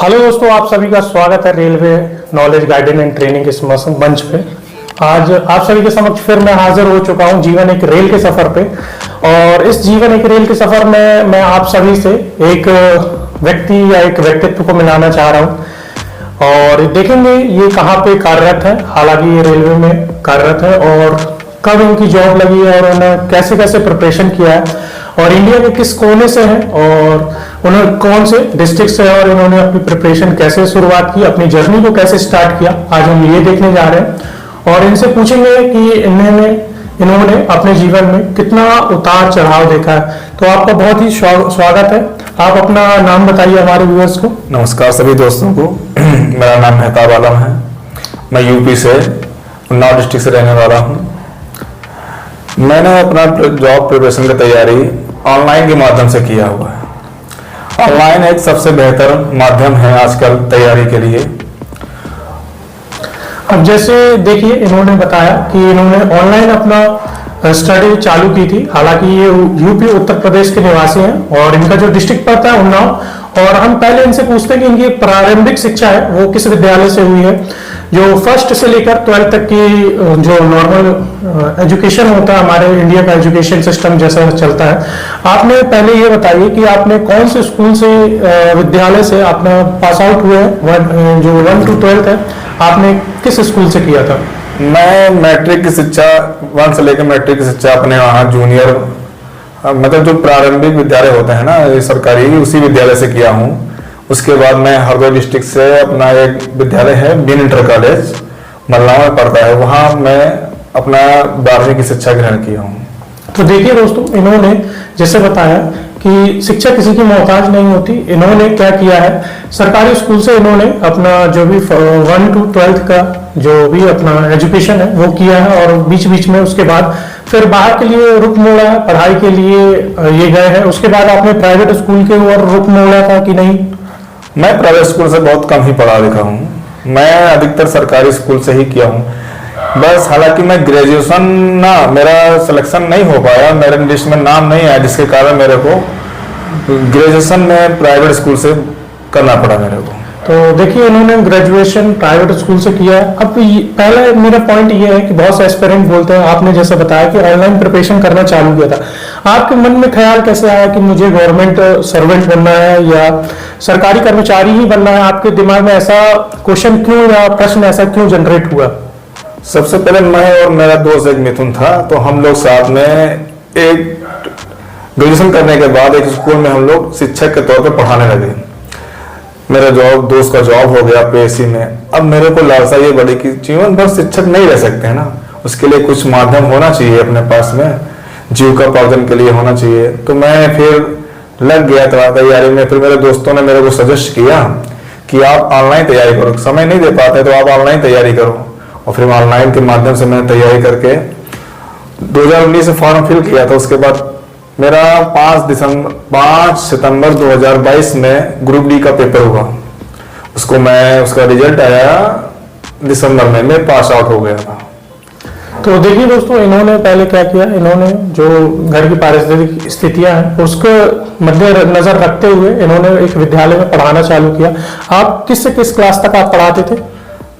Hello दोस्तों, आप सभी का स्वागत है railway knowledge guidance and training इस मंच पे। आज आप सभी के समक्ष फिर मैं हाजिर हो चुका हूं जीवन एक रेल के सफर पे। और इस जीवन एक रेल के सफर में मैं आप सभी से एक व्यक्ति या एक व्यक्तित्व को मिलाना चाह रहा हूं और देखेंगे ये कहाँ पे कार्यरत है। हालांकि ये रेलवे में कार्यरत है और कब इनकी जॉब लगी है और उन्होंने कैसे कैसे प्रिपरेशन किया है और इंडिया के किस कोने से हैं और उन्होंने कौन से डिस्ट्रिक्ट से और इन्होंने अपनी प्रिपरेशन कैसे शुरुआत की, अपनी जर्नी को कैसे स्टार्ट किया, आज हम ये देखने जा रहे हैं। और इनसे पूछेंगे कि इन्होंने अपने जीवन में कितना उतार चढ़ाव देखा है। तो आपका बहुत ही स्वागत है। आप अपना नाम बताइए हमारे व्यूअर्स को। नमस्कार सभी दोस्तों को। मेरा नाम मेहताब आलम है। मैं यूपी से उन्नाव डिस्ट्रिक्ट से रहने वाला हूँ। मैंने अपना जॉब प्रिपरेशन की तैयारी ऑनलाइन के माध्यम से किया हुआ है। ऑनलाइन एक सबसे बेहतर माध्यम है आजकल तैयारी के लिए। अब जैसे देखिए, इन्होंने बताया कि इन्होंने ऑनलाइन अपना स्टडी चालू की थी। हालांकि ये यूपी उत्तर प्रदेश के निवासी हैं और इनका जो डिस्ट्रिक्ट पड़ता है उन्नाव। और हम पहले इनसे पूछते हैं कि इनकी प्रारंभिक शिक्षा है वो किस विद्यालय से हुई है, जो फर्स्ट से लेकर 12th तक की जो नॉर्मल एजुकेशन होता है हमारे इंडिया का एजुकेशन सिस्टम जैसा चलता है। आपने पहले ये बताइए कि आपने कौन से स्कूल से विद्यालय से आपने पास आउट हुए, जो 1 to 12th है, आपने किस स्कूल से किया था? मैं मैट्रिक की शिक्षा 1 से लेकर मैट्रिक की शिक्षा अपने वहाँ जूनियर मतलब जो प्रारंभिक विद्यालय होते हैं ना सरकारी, उसी विद्यालय से किया हूँ। उसके बाद मैं हरदोई डिस्ट्रिक्ट से अपना एक विद्यालय है बीन इंटर कॉलेज मल्लाव में पड़ता है, वहाँ मैं अपना 12वीं की शिक्षा ग्रहण किया हूँ। तो देखिए दोस्तों, इन्होंने जैसे बताया कि शिक्षा किसी की मोहताज नहीं होती। इन्होंने क्या किया है, सरकारी स्कूल से इन्होंने अपना जो भी 1 to 12th का जो भी अपना एजुकेशन है वो किया है और बीच बीच में उसके बाद फिर बाहर के लिए रुख मोड़ा है, पढ़ाई के लिए ये गए हैं। उसके बाद आपने प्राइवेट स्कूल के ओर रुख मोड़ा था कि नहीं? मैं प्राइवेट स्कूल से बहुत कम ही पढ़ा लिखा हूँ। मैं अधिकतर सरकारी स्कूल से ही किया हूँ बस। हालांकि मैं ग्रेजुएशन मेरा सिलेक्शन नहीं हो पाया, मेरे लिस्ट में नाम नहीं आया, जिसके कारण मेरे को ग्रेजुएशन में प्राइवेट स्कूल से करना पड़ा मेरे को। तो देखिए, उन्होंने ग्रेजुएशन प्राइवेट स्कूल से किया है। अब पहले मेरा पॉइंट ये है कि बहुत से एस्पिरेंट बोलते हैं, आपने जैसे बताया कि ऑनलाइन प्रिपरेशन करना चालू किया था। आपके मन में ख्याल कैसे आया कि मुझे गवर्नमेंट सर्वेंट बनना है या सरकारी कर्मचारी ही बनना है? आपके दिमाग में ऐसा क्वेश्चन क्यों या प्रश्न ऐसा क्यों जनरेट हुआ? सबसे पहले मैं और मेरा दोस्त एक मिथुन था, तो हम लोग साथ में एक ग्रेजुएशन करने के बाद एक स्कूल में हम लोग शिक्षक के तौर पर पढ़ाने लगे। मेरा दोस्त का जॉब हो गया पीएससी में। अब मेरे को लालसा ये बड़ी कि जीवन भर शिक्षक नहीं रह सकते हैं ना, उसके लिए कुछ माध्यम होना चाहिए अपने पास में, जीविकोपार्जन के लिए होना चाहिए। तो मैं फिर लग गया तैयारी में। फिर मेरे दोस्तों ने मेरे को सजेस्ट किया कि आप ऑनलाइन तैयारी करो, समय नहीं दे पाते तो आप ऑनलाइन तैयारी करो। और फिर ऑनलाइन के माध्यम से मैंने तैयारी करके 2019 से फॉर्म फिल किया था। उसके बाद मेरा 5 सितंबर 2022 में ग्रुप डी का पेपर हुआ। उसका रिजल्ट आया दिसंबर में, मैं पास आउट हो गया था। तो देखिए दोस्तों, इन्होंने पहले क्या किया, इन्होंने जो घर की पारिस्थितिक स्थितियां हैं उसको मद्देनजर रखते हुए इन्होंने एक विद्यालय में पढ़ाना चालू किया। आप किस से किस क्लास तक आप पढ़ाते थे?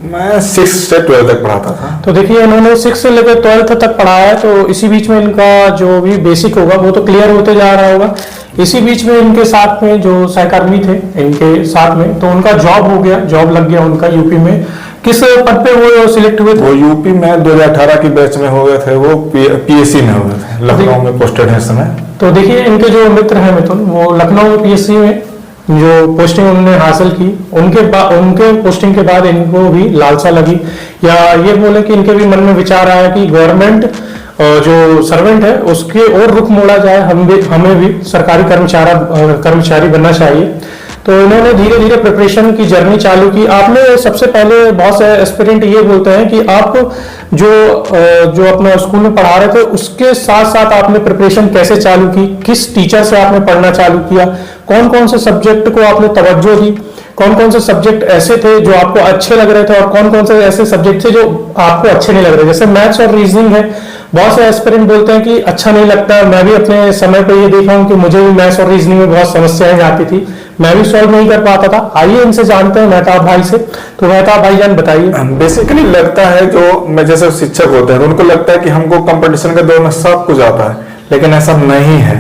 मैं 6 से 12 तक पढ़ाता था। तो देखिए, इन्होंने 6 से लेकर 12th तक पढ़ाया है, तो इसी बीच में इनका जो भी बेसिक होगा वो तो क्लियर होते जा रहा होगा। इसी बीच में इनके साथ में जो सहकर्मी थे इनके साथ में, तो उनका जॉब हो गया, जॉब लग गया उनका यूपी में। किस पद पे वो सिलेक्ट हुए थे? वो यूपी में 2018 की बैच में हो गए थे, वो पीएससी में हो गए थे, लखनऊ में पोस्टेड है इस समय। तो देखिए, इनके जो मित्र हैं मिथुन, वो लखनऊ में पीएससी में जो पोस्टिंग उन्होंने हासिल की, उनके पोस्टिंग के बाद इनको भी लालसा लगी, या ये बोले कि इनके भी मन में विचार आया कि गवर्नमेंट जो सर्वेंट है उसके और रुख मोड़ा जाए, हमें भी सरकारी कर्मचारी बनना चाहिए। तो इन्होंने धीरे धीरे प्रिपरेशन की जर्नी चालू की। आपने सबसे पहले, बहुत से एस्पिरेंट ये बोलते हैं कि आप जो अपना स्कूल में पढ़ा रहे थे उसके साथ साथ आपने प्रिपरेशन कैसे चालू की, किस टीचर से आपने पढ़ना चालू किया, कौन कौन से सब्जेक्ट को आपने तवज्जो दी, कौन कौन से सब्जेक्ट ऐसे थे जो आपको अच्छे लग रहे थे और कौन कौन से ऐसे सब्जेक्ट थे जो आपको अच्छे नहीं लग रहे? जैसे मैथ्स और रीजनिंग है, बहुत से एस्पिरेंट बोलते हैं कि अच्छा नहीं लगता। मैं भी अपने समय पे ये देखा हूँ कि मुझे भी मैथ्स और रीजनिंग में बहुत समस्याएं आती थी। मैं भी सॉल्व नहीं कर पाता था। आइए इनसे जानते हैं, मेहताब भाई से। तो मेहताब भाईजान बताइए। बेसिकली लगता है जो मैं जैसे शिक्षक होते हैं तो उनको लगता है कि हमको कंपटीशन के दौर में सब कुछ आता है, लेकिन ऐसा नहीं है।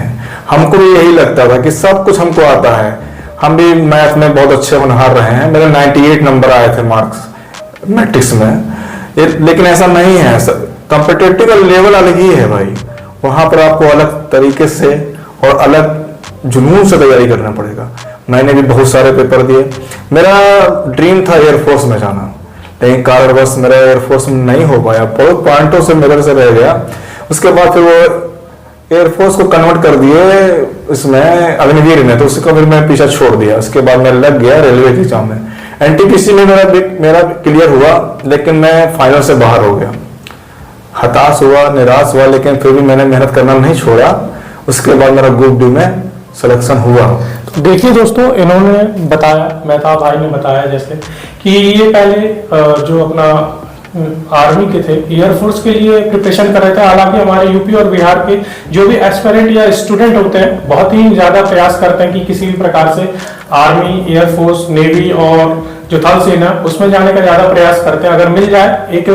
हमको भी यही लगता था कि सब कुछ हमको आता है। हम भी मैथ में बहुत अच्छे होनहार रहे हैं, मेरे 98 नंबर आए थे मार्क्स मैट्रिक्स में। लेकिन ऐसा नहीं है, कॉम्पिटिटिव का लेवल अलग ही है भाई। वहां पर आपको अलग तरीके से और अलग जुनून से तैयारी करना पड़ेगा। मैंने भी बहुत सारे पेपर दिए। मेरा ड्रीम था एयरफोर्स में जाना, लेकिन कारणवश मेरा एयरफोर्स में नहीं हो पाया, बहुत पॉइंटों से मेरे से रह गया। उसके बाद फिर वो एयरफोर्स को कन्वर्ट कर दिए इसमें अग्निवीर में, तो उसका फिर मैं पीछा छोड़ दिया। उसके बाद मैं लग गया रेलवे के एग्जाम में। एनटीपीसी में मेरा क्लियर हुआ, लेकिन मैं फाइनल से बाहर हो गया। हताश हुआ, निराश हुआ, लेकिन फिर भी मैंने मेहनत करना नहीं छोड़ा। उसके बाद मेरा ग्रुप डी में सिलेक्शन हुआ। तो देखिए दोस्तों, इन्होंने बताया, मेहताब भाई ने बताया जैसे कि ये पहले जो अपना आर्मी के थे, एयरफोर्स के लिए प्रिपरेशन कर रहे थे। हालांकि हमारे यूपी और बिहार के जो भी एस्पिरेंट या स्टूडेंट होते हैं बहुत ही ज्यादा प्रयास करते हैं कि किसी भी प्रकार से आर्मी, एयरफोर्स, नेवी और जो थल सेना उसमें जाने का ज्यादा प्रयास करते हैं। अगर मिल जाए एक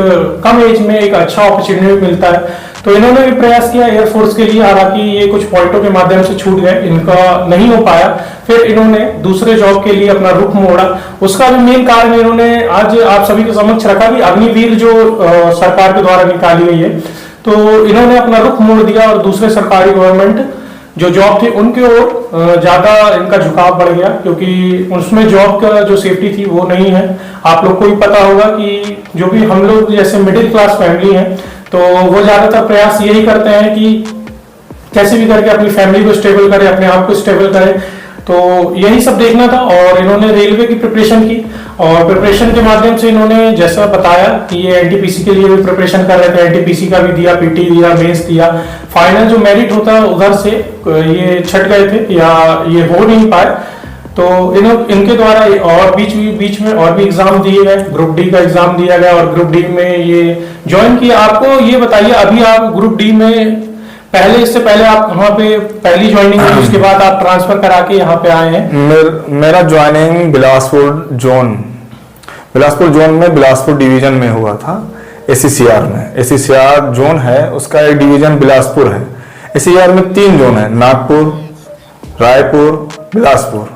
कम एज में एक अच्छा अपॉर्चुनिटी मिलता है, तो इन्होंने भी प्रयास किया एयरफोर्स के लिए। हालांकि ये कुछ पॉइंटों के माध्यम से छूट गए, इनका नहीं हो पाया। फिर इन्होंने दूसरे जॉब के लिए अपना रुख मोड़ा। उसका भी मेन कारण इन्होंने आज आप सभी के समक्ष रखा कि अग्निवीर जो सरकार के द्वारा निकाली गई है, तो इन्होंने अपना रुख मोड़ दिया और दूसरे सरकारी गवर्नमेंट जो जॉब थी उनके ओर ज्यादा इनका झुकाव बढ़ गया, क्योंकि उसमें जॉब का जो सेफ्टी थी वो नहीं है। आप लोग को भी पता होगा कि जो भी हम लोग जैसे मिडिल क्लास फैमिली है, तो वो ज्यादातर प्रयास यही करते हैं कि कैसे भी करके अपनी फैमिली को स्टेबल करे, अपने आप को स्टेबल करे। तो यही सब देखना था और इन्होंने रेलवे की प्रिपरेशन की। और प्रिपरेशन के माध्यम से इन्होंने जैसा बताया कि ये एनटीपीसी के लिए भी प्रिपरेशन कर रहे थे। एनटीपीसी का भी दिया, पीटी दिया, मेंस दिया। फाइनल जो मेरिट होता है उधर से ये छट गए थे या ये हो नहीं पाए। तो इनके द्वारा और बीच में और भी एग्जाम दिए गए। ग्रुप डी का एग्जाम दिया गया और ग्रुप डी में ये ज्वाइन किया। आपको ये बताइए, अभी आप ग्रुप डी में इससे पहले आप कहाँ पे पहली ज्वाइनिंग हुई, उसके बाद आप ट्रांसफर करा के यहाँ पे आए हैं? मेरा ज्वाइनिंग बिलासपुर जोन में बिलासपुर डिवीजन में हुआ था। एसीसीआर में, एसीसीआर जोन है उसका एक डिवीजन बिलासपुर है। एसीसीआर में 3 जोन है, नागपुर, रायपुर, बिलासपुर।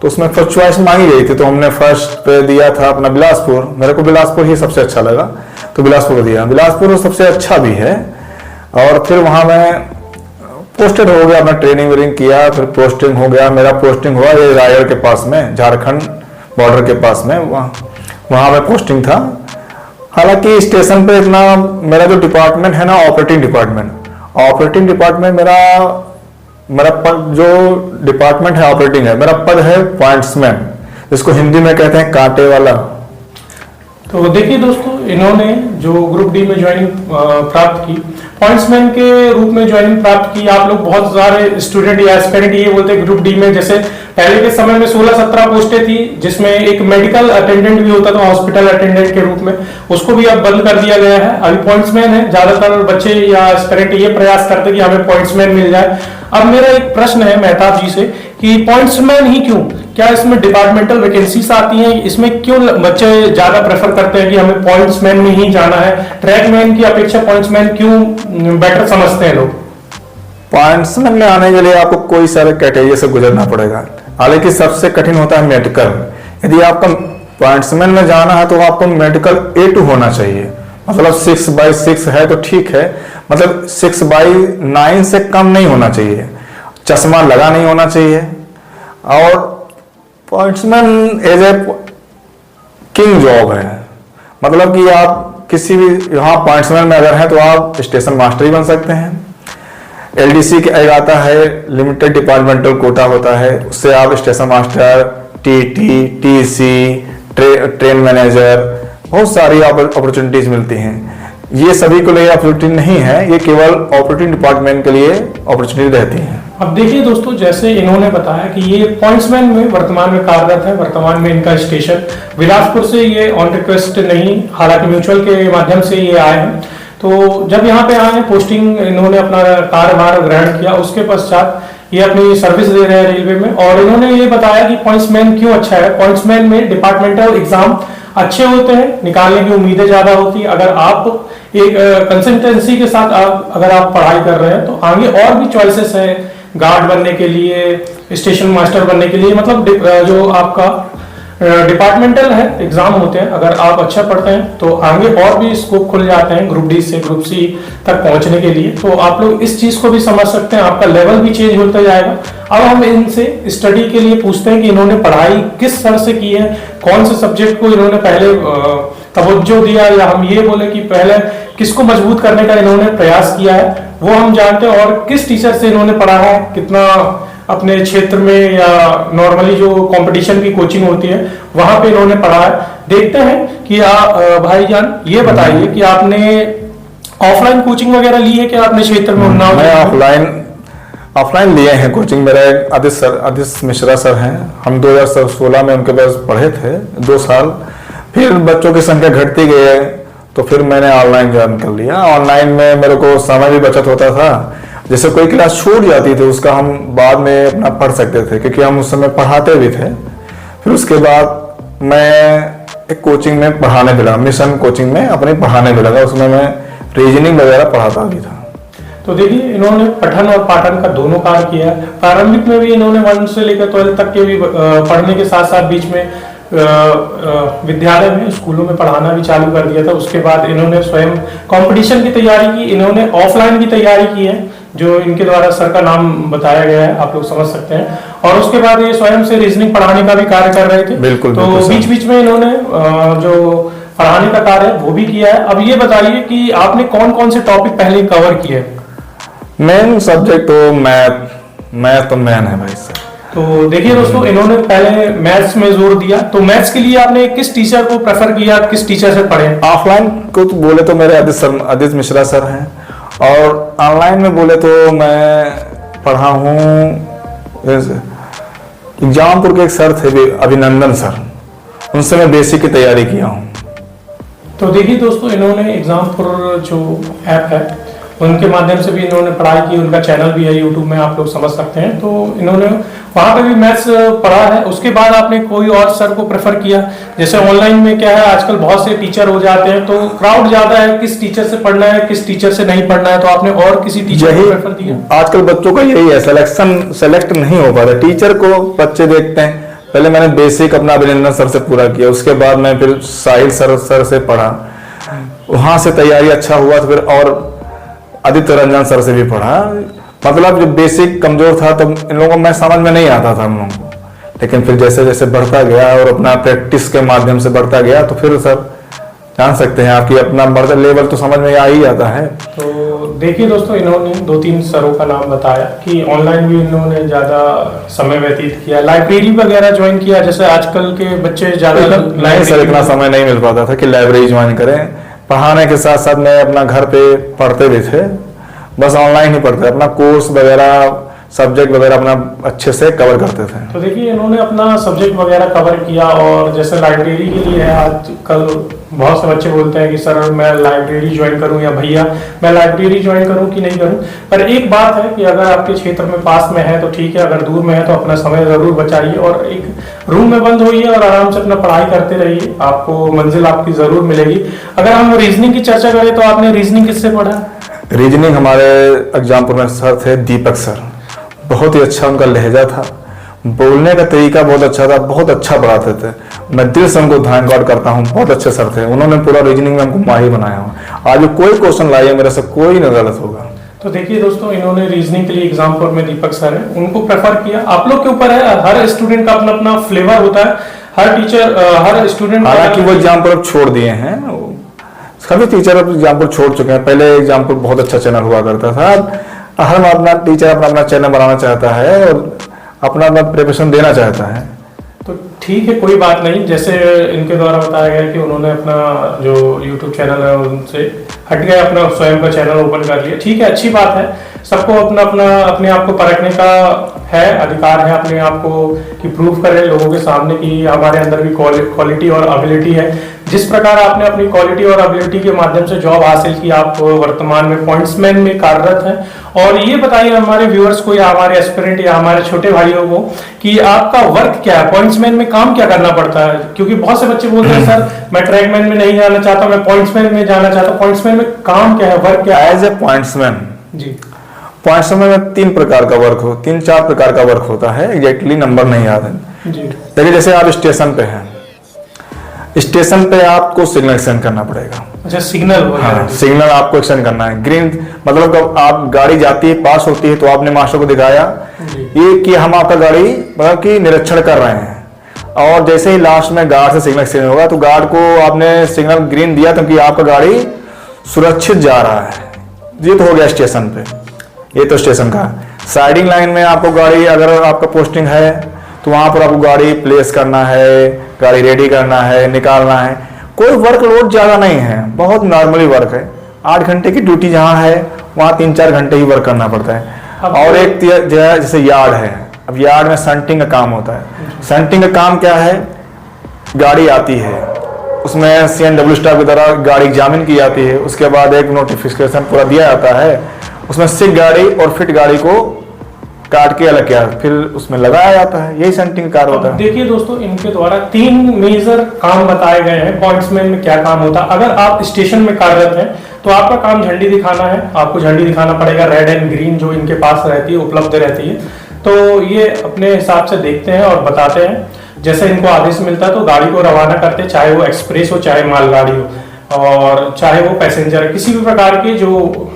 तो उसमें फर्स्ट चॉइस मांगी गई थी, तो हमने फर्स्ट पे दिया था अपना बिलासपुर। मेरे को बिलासपुर ही सबसे अच्छा लगा, तो बिलासपुर दिया। बिलासपुर सबसे अच्छा भी है। और फिर वहां मैं पोस्टेड हो गया, अपना ट्रेनिंग वेनिंग किया, फिर पोस्टिंग हो गया। मेरा पोस्टिंग हुआ ये रायगढ़ के पास में, झारखंड बॉर्डर के पास में, वहां में पोस्टिंग था। हालांकि स्टेशन पे इतना, मेरा जो डिपार्टमेंट है ना, ऑपरेटिंग डिपार्टमेंट मेरा पद जो डिपार्टमेंट है ऑपरेटिंग है, मेरा पद है पॉइंट्समैन, जिसको हिंदी में कहते हैं कांटे वाला। तो देखिए दोस्तों, इन्होंने जो ग्रुप डी में ज्वाइनिंग प्राप्त की, पॉइंट्समैन के रूप में ज्वाइनिंग प्राप्त की। आप लोग बहुत सारे स्टूडेंट या एस्पिरेंट ये बोलते हैं ग्रुप डी में, जैसे पहले के समय में 16-17 पोस्टें थी, जिसमें एक मेडिकल अटेंडेंट भी होता था, हॉस्पिटल अटेंडेंट के रूप में, उसको भी अब बंद कर दिया गया है। अभी पॉइंट्समैन है। ज्यादातर बच्चे या एस्पिरेंट ये प्रयास करते कि हमें पॉइंट्समैन मिल जाए। अब मेरा एक प्रश्न है मेहताब जी से कि पॉइंट्समैन ही क्यों? क्या इसमें डिपार्टमेंटल वैकेंसीज आती हैं? इसमें क्यों बच्चे ज्यादा प्रेफर करते हैं कि हमें पॉइंट्समैन में ही जाना है? ट्रैकमैन की अपेक्षा पॉइंट्समैन क्यों बेटर समझते हैं लोग? पॉइंट्समैन में आने के लिए आपको कोई सारे क्राइटेरिया से गुजरना पड़ेगा। हालांकि सबसे कठिन होता है मेडिकल। यदि आपका पॉइंट्समैन में जाना है तो आपको मेडिकल A2 होना चाहिए, मतलब 6/6 है तो ठीक है, मतलब 6/9 से कम नहीं होना चाहिए, चश्मा लगा नहीं होना चाहिए। और pointsman as a king job है, मतलब कि आप किसी भी यहाँ पॉइंट्समैन में अगर है तो आप स्टेशन मास्टर ही बन सकते हैं। LDC के एक आता है, लिमिटेड डिपार्टमेंटल कोटा होता है, उससे आप station master, TT, TC, train manager, बहुत सारी अपॉर्चुनिटीज मिलती हैं। ये सभी को लिए अपॉर्चुनिटी नहीं है, ये केवल ऑपरेटिंग डिपार्टमेंट के लिए अपॉर्चुनिटी रहती है। अब देखिए दोस्तों, जैसे इन्होंने बताया कि ये पॉइंट्समैन में वर्तमान में कार्यरत है। वर्तमान में इनका स्टेशन बिलासपुर से, ये ऑन रिक्वेस्ट नहीं, हालांकि म्यूचुअल के माध्यम से ये आए हैं। तो जब यहाँ पे आए, पोस्टिंग इन्होंने अपना कार्यभार ग्रहण किया, उसके पश्चात ये अपनी सर्विस दे रहे हैं रेलवे में, और इन्होंने ये बताया कि पॉइंट्समैन क्यों अच्छा है। पॉइंट्समैन में डिपार्टमेंटल एग्जाम अच्छे होते हैं, निकालने की उम्मीदें ज्यादा होती है। अगर आप एक कंसिस्टेंसी के साथ अगर आप पढ़ाई कर रहे हैं तो आगे और भी चॉइसेस है, गार्ड बनने के लिए, स्टेशन मास्टर बनने के लिए, मतलब जो आपका डिपार्टमेंटल है एग्जाम होते हैं, अगर आप अच्छा पढ़ते हैं तो आगे और भी स्कोप खुल जाते हैं ग्रुप डी से ग्रुप सी तक पहुंचने के लिए। तो आप लोग इस चीज को भी समझ सकते हैं, आपका लेवल भी चेंज होता जाएगा। अब हम इनसे स्टडी के लिए पूछते हैं कि इन्होंने पढ़ाई किस स्तर से की है, कौन से सब्जेक्ट को इन्होंने पहले तवज्जो दिया, या हम ये बोले कि पहले किसको मजबूत करने का इन्होंने प्रयास किया है, वो हम जानते हैं। और किस टीचर से इन्होंने पढ़ा है, कितना अपने क्षेत्र में या नॉर्मली जो कंपटीशन की कोचिंग होती है वहां पे इन्होंने पढ़ा है। देखते हैं कि भाईजान ये बताइए कि आपने ऑफलाइन कोचिंग वगैरह ली है क्या अपने क्षेत्र में? उन्नाव मैं ऑफलाइन लिए हैं कोचिंग। मेरा एक आदित्य मिश्रा सर हैं, हम 2016 में उनके पास पढ़े थे 2 साल। फिर बच्चों की संख्या घटती गई है तो फिर मैंने ऑनलाइन ज्वाइन कर लिया। ऑनलाइन में मेरे को समय भी बचत होता था, जैसे कोई क्लास छूट जाती थी उसका हम बाद में अपना पढ़ सकते थे, क्योंकि हम उस समय पढ़ाते भी थे। फिर उसके बाद मैं एक कोचिंग में पढ़ाने भी लगा, मिशन कोचिंग में अपने पढ़ाने भी लगा। उसमें मैं रीजनिंग वगैरह पढ़ाता भी था। तो देखिए इन्होंने पठन और पाठन का दोनों कार्य किया। प्रारंभिक में भी इन्होंने 1 से लेकर 12 तक के भी पढ़ने के साथ साथ बीच में विद्यालय में स्कूलों में पढ़ाना भी चालू कर दिया था। उसके बाद इन्होंने स्वयं कंपटीशन की तैयारी की, इन्होंने ऑफलाइन की तैयारी की है जो इनके द्वारा सर का नाम बताया गया है, आप लोग समझ सकते हैं। और उसके बाद ये स्वयं से रीजनिंग पढ़ाने का भी कार्य कर रहे थे। बिल्कुल, तो बीच बीच में इन्होंने जो पढ़ाने का कार्य वो भी किया है। अब ये बताइए कि आपने कौन कौन से टॉपिक पहले कवर किए? मेन सब्जेक्ट तो मैथ तो मैन है भाई सर। तो देखिए दोस्तों, इन्होंने पहले मैथ्स में जोर दिया। तो मैथ्स के लिए आपने किस टीचर को प्रेफर किया, किस टीचर से पढ़े? ऑफलाइन को तो बोले तो मेरे आदित्य मिश्रा सर हैं, और ऑनलाइन में बोले तो मैं पढ़ा हूँ एग्जामपुर के एक सर थे अभिनंदन सर, उनसे मैं बेसिक की तैयारी किया हूँ। तो देखिए दोस्तों, इन्होंने एग्जामपुर जो ऐप है उनके माध्यम से भी इन्होंने पढ़ाई की। उनका चैनल भी है यूट्यूब में, आप लोग समझ सकते हैं। तो इन्होंने वहां पे भी मैथ्स पढ़ा है। उसके बाद आपने कोई और सर को प्रेफर किया? जैसे ऑनलाइन में क्या है, आजकल बहुत से टीचर हो जाते हैं तो क्राउड ज्यादा है, किस टीचर से पढ़ना है किस टीचर से नहीं पढ़ना है, तो आपने और किसी टीचर को प्रेफर किया? आजकल बच्चों का यही है, सेलेक्ट नहीं हो पाता। टीचर को बच्चे देखते हैं। पहले मैंने बेसिक अपना अभिनंदन सर से पूरा किया, उसके बाद मैं फिर साहिल सर से पढ़ा, वहां से तैयारी अच्छा हुआ तो फिर और आदित्य रंजन सर से भी पढ़ा। मतलब जो बेसिक कमजोर था तो इन लोगों को मैं समझ में नहीं आता था हम लोगों को, लेकिन फिर जैसे जैसे बढ़ता गया और अपना प्रैक्टिस के माध्यम से बढ़ता गया तो फिर सर जान सकते हैं आपकी अपना बढ़ता लेवल तो समझ में आ ही जाता है। तो देखिए दोस्तों, इन्होंने 2-3 सरों का नाम बताया कि ऑनलाइन भी इन्होंने ज्यादा समय व्यतीत किया, लाइब्रेरी वगैरह ज्वाइन किया। जैसे आजकल के बच्चे ज्यादा नहीं सर, इतना समय नहीं मिल पाता था कि लाइब्रेरी ज्वाइन करें। पढ़ाने के साथ साथ मैं अपना घर पे पढ़ते भी थे, बस ऑनलाइन ही पढ़ते, अपना कोर्स वगैरह सब्जेक्ट वगैरह अपना अच्छे से कवर करते थे। तो देखिए इन्होंने अपना सब्जेक्ट वगैरह कवर किया। और जैसे लाइब्रेरी के लिए है, आजकल बहुत से बच्चे बोलते हैं कि सर मैं लाइब्रेरी ज्वाइन करूं, या भैया मैं लाइब्रेरी ज्वाइन करूं कि नहीं करूं। पर एक बात है कि अगर आपके क्षेत्र में पास में है तो ठीक है, अगर दूर में है तो अपना समय जरूर बचाइए और एक रूम में बंद होइए और आराम से अपना पढ़ाई करते रहिए, आपको मंजिल आपकी जरूर मिलेगी। अगर हम रीजनिंग की चर्चा करें तो आपने रीजनिंग किससे पढ़ा? रीजनिंग हमारे एग्जामपुर में सर थे दीपक सर, बहुत ही अच्छा उनका लहजा था, बोलने का तरीका बहुत अच्छा था, बहुत अच्छा पढ़ाते थे। मैं दिल से उनको धन्यवाद करता हूँ, बहुत अच्छे सर थे। उन्होंने पूरा रीजनिंग में हमको माहिर बनाया हुआ। आज कोई क्वेश्चन लाइए मेरे से कोई न गलत होगा। तो देखिए दोस्तों, इन्होंने रीजनिंग के लिए एग्जामपुर में दीपक सर है, उनको प्रेफर किया। आप लोग के ऊपर है, हर स्टूडेंट का अपना अपना फ्लेवर होता है, हर टीचर हर स्टूडेंट। हालांकि वो एग्जामपुर अब छोड़ दिए हैं, सभी टीचर अब एग्जामपुर छोड़ चुके हैं। पहले एग्जामपुर बहुत अच्छा चैनल हुआ करता था, हर अपना टीचर अपना चैनल बनाना चाहता है और अपना प्रिपरेशन देना चाहता है। तो ठीक है, कोई बात नहीं। जैसे इनके द्वारा बताया गया कि उन्होंने अपना जो YouTube चैनल है उनसे हट गए, अपना स्वयं का चैनल ओपन कर लिया। ठीक है, अच्छी बात है। सबको अपना अपना अपने आप को परखने का है, अधिकार है अपने आप को कि प्रूव करें लोगों के सामने कि हमारे अंदर भी क्वालिटी और एबिलिटी है। जिस प्रकार आपने अपनी क्वालिटी और एबिलिटी के माध्यम से जॉब हासिल की, आप वर्तमान में पॉइंट्समैन में कार्यरत हैं और ये बताइए हमारे व्यूअर्स को या हमारे एस्पिरेंट या हमारे छोटे भाइयों को कि आपका वर्क क्या है, पॉइंट्समैन में काम क्या करना पड़ता है? क्योंकि बहुत से बच्चे बोलते हैं सर मैं ट्रैकमैन में नहीं जाना चाहता, मैं पॉइंट्समैन में जाना चाहता हूँ। पॉइंट्समैन में काम क्या है, वर्क क्या है? एज ए पॉइंट्समैन जी, पॉइंट्समैन में 3 प्रकार का वर्क हो 3-4 प्रकार का वर्क होता है, एग्जैक्टली नंबर नहीं याद है। जी, देखिए जैसे आप स्टेशन पे हैं, स्टेशन पे आपको सिग्नल एक्सटेंड करना पड़ेगा। अच्छा, सिग्नल हाँ, सिग्नल आपको एक्सटेंड करना है। ग्रीन मतलब जब आप गाड़ी जाती है पास होती है तो आपने मास्टर को दिखाया ये कि हम आपका गाड़ी मतलब कि निरीक्षण कर रहे हैं, और जैसे ही लास्ट में गार्ड से सिग्नल एक्सचेंज होगा तो गार्ड को आपने सिग्नल ग्रीन दिया क्योंकि आपका गाड़ी सुरक्षित जा रहा है। ये तो हो गया स्टेशन पे, ये तो स्टेशन का। साइडिंग लाइन में आपको गाड़ी अगर आपका पोस्टिंग है तो वहां पर आपको गाड़ी प्लेस करना है, गाड़ी रेडी करना है, निकालना है। कोई वर्कलोड ज्यादा नहीं है, बहुत नॉर्मली वर्क है। 8 घंटे की ड्यूटी जहाँ है वहाँ 3-4 घंटे ही वर्क करना पड़ता है। और एक जैसे यार्ड है, अब यार्ड में संटिंग का काम होता है। संटिंग का काम क्या है, गाड़ी आती है उसमें CNW स्टाफ की तरह गाड़ी एग्जामिन की जाती है, उसके बाद एक नोटिफिकेशन पूरा दिया जाता है, उसमें सिक गाड़ी और फिट गाड़ी को काट के अलग किया फिर उसमें लगाया जाता है। यही सेंटिंग कार्य होता है। देखिए दोस्तों, इनके द्वारा 3 मेजर काम बताए गए हैं पॉइंट्समैन में क्या काम होता है। अगर आप स्टेशन में कार्यरत हैं तो आपका काम झंडी दिखाना है, आपको झंडी दिखाना पड़ेगा, रेड एंड ग्रीन जो इनके पास रहती है, उपलब्ध रहती है। तो ये अपने हिसाब से देखते हैं और बताते हैं, जैसे इनको आदेश मिलता है तो गाड़ी को रवाना करते हैं, चाहे वो एक्सप्रेस हो चाहे मालगाड़ी हो और चाहे वो पैसेंजर, किसी भी प्रकार के जो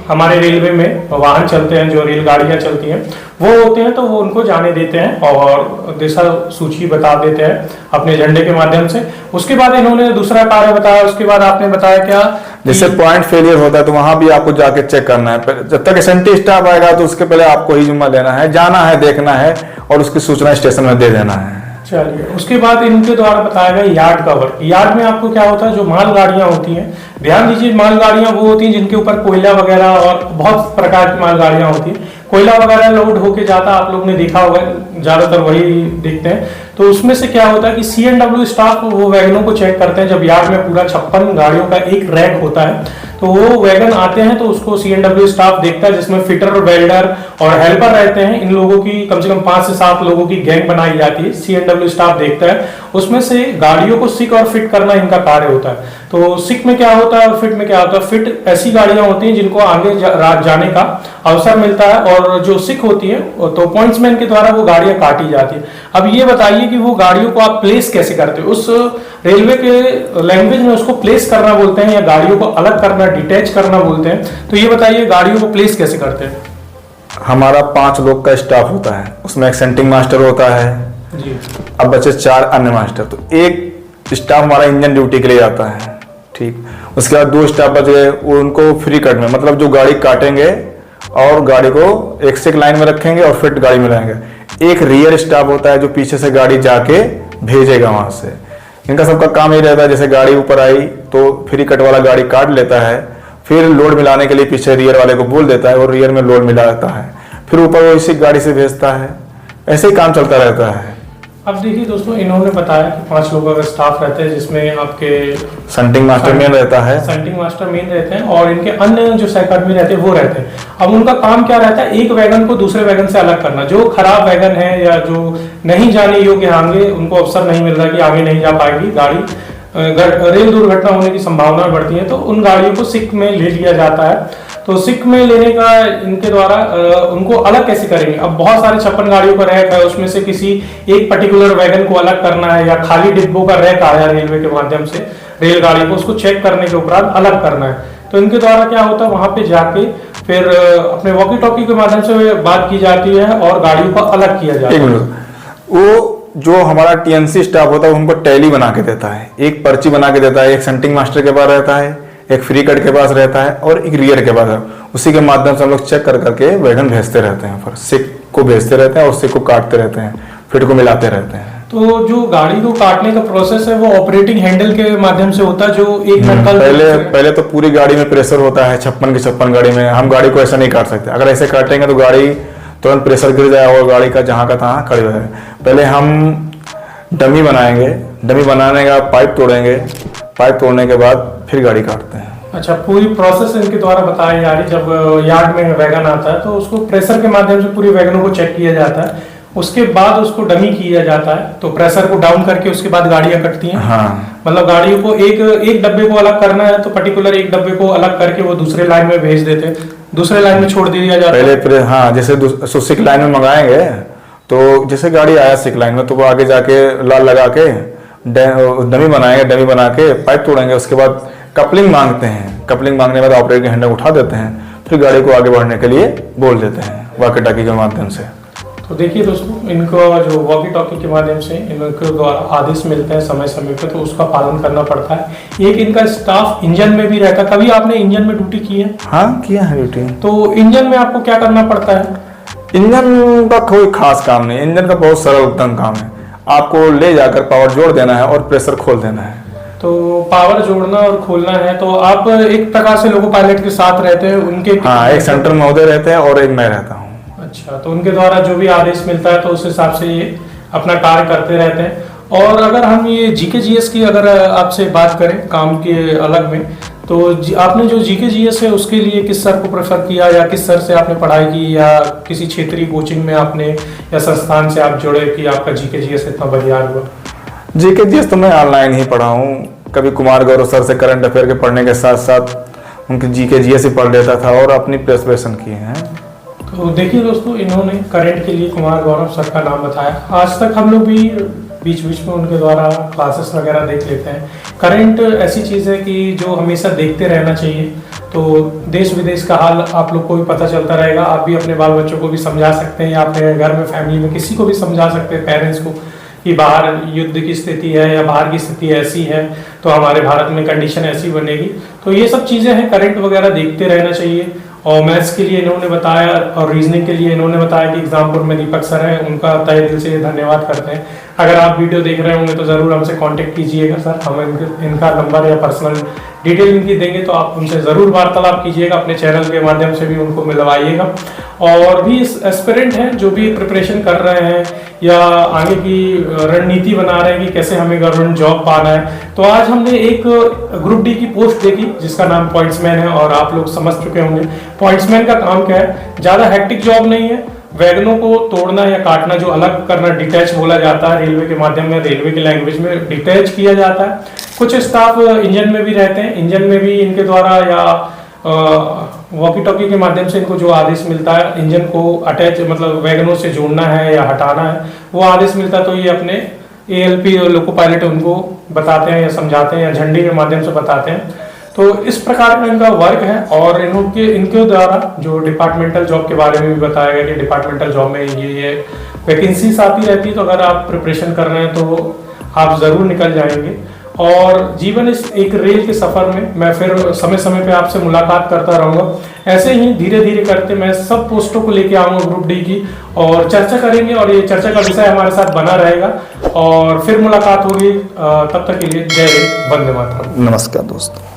हमारे रेलवे में वाहन चलते हैं, जो रेलगाड़ियां चलती हैं वो होते हैं, तो वो उनको जाने देते हैं और दिशा सूची बता देते हैं अपने झंडे के माध्यम से। उसके बाद इन्होंने दूसरा कार्य बताया, उसके बाद आपने बताया क्या, जैसे पॉइंट फेलियर होता है तो वहां भी आपको जाके चेक करना है। जब तक एसएनटी स्टाफ आएगा तो उसके पहले आपको ही जिम्मा लेना है, जाना है, देखना है और उसकी सूचना स्टेशन में दे देना है। चलिए, उसके बाद इनके द्वारा बताया गया यार्ड का वर्क। यार्ड में आपको क्या होता है, जो मालगाड़ियां होती हैं, ध्यान दीजिए, मालगाड़ियां वो होती हैं जिनके ऊपर कोयला वगैरह और बहुत प्रकार की मालगाड़ियां होती हैं, कोयला वगैरह लोड होके जाता, आप लोग ने देखा होगा, ज्यादातर वही देखते हैं। तो उसमें से क्या होता है कि CNW स्टाफ वो वैगनों को चेक करते हैं। जब यार्ड में पूरा 56 गाड़ियों का एक रैक होता है तो वो वैगन आते हैं तो उसको CNW स्टाफ देखता है, जिसमें फिटर, वेल्डर और हेल्पर रहते हैं। इन लोगों की कम से कम 5 से 7 लोगों की गैंग बनाई जाती है, CNW स्टाफ देखता है। उसमें से गाड़ियों को सिक और फिट करना इनका कार्य होता है। तो सिक में क्या होता है और फिट में क्या होता है? फिट ऐसी गाड़ियां होती हैं जिनको आगे जाने का अवसर मिलता है, और जो सिक होती है तो पॉइंट्समैन के द्वारा वो गाड़ियां काटी जाती है। अब ये बताइए कि वो गाड़ियों को आप प्लेस कैसे करते हो? उस रेलवे के लैंग्वेज में उसको प्लेस करना बोलते हैं या गाड़ियों को अलग करना, डिटैच करना बोलते हैं। तो ये बताइए गाड़ियों को प्लेस कैसे करते हैं? हमारा 5 लोग का स्टाफ होता है, उसमें एक सेंटिंग मास्टर होता है जी। अब बचे 4 अन्य मास्टर। तो एक स्टाफ हमारा इंजन ड्यूटी के लिए आता है, ठीक। उसके बाद 2 स्टाफ बच गए, उनको फ्री कट में मतलब जो गाड़ी काटेंगे और गाड़ी को एक लाइन में रखेंगे और फिट गाड़ी में लाएंगे। एक रियर स्टाफ होता है जो पीछे से गाड़ी जाके भेजेगा वहां से। इनका सबका काम ही रहता है, जैसे गाड़ी ऊपर आई तो फ्री कट वाला गाड़ी काट लेता है, फिर लोड मिलाने के लिए पीछे रियर वाले को बोल देता है और रियर में लोड मिला देता है, फिर ऊपर वो इसी गाड़ी से भेजता है। ऐसे ही काम चलता रहता है। अब देखिए दोस्तों, इन्होंने बताया कि 5 लोगों का स्टाफ रहता है, जिसमें आपके सेंटिंग मास्टर मेन रहता है, सेंटिंग मास्टर मेन रहते हैं और इनके अन्य जो सहकर्मी रहते हैं वो रहते हैं। अब उनका काम क्या रहता है? एक वैगन को दूसरे वैगन से अलग करना। जो खराब वैगन है या जो नहीं जाने योग्य आगे, उनको अवसर नहीं मिल रहा कि आगे नहीं जा पाएगी गाड़ी, रेल दुर्घटना होने की संभावना बढ़ती है, तो उन गाड़ियों को सिक में ले लिया जाता है। तो सिक में लेने का इनके द्वारा उनको अलग कैसे करेंगे? अब बहुत सारे 56 गाड़ियों का रैक है, उसमें से किसी एक पर्टिकुलर वैगन को अलग करना है, या खाली डिब्बों का रैक आया रेलवे के माध्यम से रेलगाड़ी को, उसको चेक करने के उपरांत अलग करना है। तो इनके द्वारा क्या होता है, वहां पे जाके फिर अपने वॉकी टॉकी के माध्यम से बात की जाती है और गाड़ियों को अलग किया जाता है। वो जो हमारा TNC स्टाफ होता है उनको टैली बना के देता है, एक पर्ची बना के देता है, एक सेंटिंग मास्टर के पास रहता है, एक फ्री कट के पास रहता है और एक रियर के पास है। उसी के माध्यम से हम लोग चेक कर करके वैगन भेजते रहते हैं, फिर सिक को भेजते रहते हैं और सिक को काटते रहते हैं, फिट को मिलाते रहते हैं। तो जो गाड़ी को काटने का प्रोसेस है वो ऑपरेटिंग हैंडल के माध्यम से होता है, जो एक नक्कल पहले तो पूरी गाड़ी में प्रेशर होता है। 56 की 56 गाड़ी में हम गाड़ी को ऐसा नहीं काट सकते। अगर ऐसे काटेंगे तो गाड़ी तुरंत प्रेशर गिर जाए और गाड़ी का जहां का तहां खड़ी हो जाए। पहले हम डमी बनाएंगे, डमी बनाने का पाइप तोड़ेंगे, पाइप तोड़ने के बाद फिर गाड़ी काटते हैं। अच्छा, पूरी प्रोसेस इनके द्वारा बताई जा रही। जब यार्ड में वैगन आता है तो उसको प्रेशर के माध्यम से पूरी वैगनों को चेक किया जाता है, उसके बाद उसको डमी किया जाता है, तो प्रेशर को डाउन करके उसके बाद गाड़ियां कटती हैं। हाँ, मतलब गाड़ियों को एक डब्बे को अलग करना है तो पर्टिकुलर एक डब्बे को अलग करके वो दूसरे लाइन में भेज देते हैं, दूसरे लाइन में छोड़ दिया जाता है। पहले हाँ, जैसे सिक लाइन में मंगाएंगे तो जैसे गाड़ी आया सिक लाइन में तो वो आगे जाके लाल लगा के डमी बनाएंगे, डमी बना के पाइप तोड़ेंगे, उसके बाद कपलिंग मांगते हैं, कपलिंग मांगने के बाद ऑपरेटर के हैंडल उठा देते हैं, फिर गाड़ी को आगे बढ़ने के लिए बोल देते हैं वॉकी टॉकी के माध्यम से। तो देखिए दोस्तों, इनको जो वॉकी टॉकी के माध्यम से इनके द्वारा आदेश मिलते हैं समय समय पे, तो उसका पालन करना पड़ता है। एक इनका स्टाफ इंजन में भी रहता है। कभी आपने इंजन में ड्यूटी की है? हाँ, किया है ड्यूटी। तो इंजन में आपको क्या करना पड़ता है? इंजन का कोई खास काम नहीं, इंजन का बहुत सरल उत्तम काम है। आपको ले जाकर पावर जोड़ देना है और प्रेशर खोल देना है। तो पावर जोड़ना और खोलना है, तो आप एक प्रकार से लोको पायलट के साथ रहते हैं उनके? हाँ, एक सेंटर महोदय रहते हैं और एक मैं रहता हूँ। अच्छा, तो उनके द्वारा जो भी आदेश मिलता है तो उस हिसाब से ये अपना कार्य करते रहते हैं। और अगर हम ये जीके जीएस की अगर आपसे बात करें काम के अलग में, तो आपने जो जीके जीएस है उसके लिए किस सर को प्रेफर किया, या किस सर से आपने पढ़ाई की, या किसी क्षेत्रीय कोचिंग में आपने या संस्थान से आप जुड़े कि आपका जीके जीएस इतना बढ़िया हुआ? जीके जीएस तो मैं ऑनलाइन ही पढ़ा हूँ। कभी कुमार गौरव सर से करंट अफेयर के पढ़ने के साथ साथ उनके जीके जीएस ही पढ़ लेता था और अपनी प्रिपरेशन किए हैं। तो देखिए दोस्तों, इन्होंने करंट के लिए कुमार गौरव सर का नाम बताया। आज तक हम लोग भी बीच बीच में उनके द्वारा क्लासेस वगैरह देख लेते हैं। करंट ऐसी चीज़ है कि जो हमेशा देखते रहना चाहिए, तो देश विदेश का हाल आप लोग को भी पता चलता रहेगा। आप भी अपने बाल बच्चों को भी समझा सकते हैं, या अपने घर में फैमिली में किसी को भी समझा सकते हैं, पेरेंट्स को, कि बाहर युद्ध की स्थिति है या बाहर की स्थिति ऐसी है तो हमारे भारत में कंडीशन ऐसी बनेगी। तो ये सब चीज़ें हैं, करंट वगैरह देखते रहना चाहिए। और मैथ्स के लिए इन्होंने बताया और रीजनिंग के लिए इन्होंने बताया कि एग्जामपुर में दीपक सर हैं, उनका तहे दिल से धन्यवाद करते हैं। अगर आप वीडियो देख रहे होंगे तो ज़रूर हमसे कांटेक्ट कीजिएगा सर, हम इनका नंबर या पर्सनल डिटेल इनकी देंगे तो आप उनसे ज़रूर वार्तालाप कीजिएगा, अपने चैनल के माध्यम से भी उनको मिलवाइएगा। और भी एस्पिरेंट हैं जो भी प्रिपरेशन कर रहे हैं या आगे की रणनीति बना रहे हैं कि कैसे हमें गवर्नमेंट जॉब पाना है, तो आज हमने एक ग्रुप डी की पोस्ट देखी जिसका नाम पॉइंट्समैन है, और आप लोग समझ चुके होंगे पॉइंट्समैन का काम क्या है। ज़्यादा हेक्टिक जॉब नहीं है, वैगनों को तोड़ना या काटना, जो अलग करना, डिटैच बोला जाता है रेलवे के माध्यम में, रेलवे की लैंग्वेज में डिटैच किया जाता है। कुछ स्टाफ इंजन में भी रहते हैं, इंजन में भी इनके द्वारा या वॉकी टॉकी के माध्यम से इनको जो आदेश मिलता है इंजन को अटैच मतलब वैगनों से जोड़ना है या हटाना है, वो आदेश मिलता है तो ये अपने ALP लोको पायलट उनको बताते हैं या समझाते हैं या झंडे के माध्यम से बताते हैं। तो इस प्रकार का इनका वर्क है। और इनके द्वारा जो डिपार्टमेंटल जॉब के बारे में भी बताया गया कि डिपार्टमेंटल जॉब में ये वैकेंसीज आती रहती है, तो अगर आप प्रिपरेशन कर रहे हैं तो आप ज़रूर निकल जाएंगे। और जीवन इस एक रेल के सफ़र में मैं फिर समय समय पे आपसे मुलाकात करता रहूँगा। ऐसे ही धीरे धीरे करते मैं सब पोस्टों को लेके आऊँगा ग्रुप डी की, और चर्चा करेंगे, और ये चर्चा का विषय हमारे साथ बना रहेगा। और फिर मुलाकात होगी, तब तक के लिए जय हिंद, वंदे मातरम। नमस्कार दोस्तों।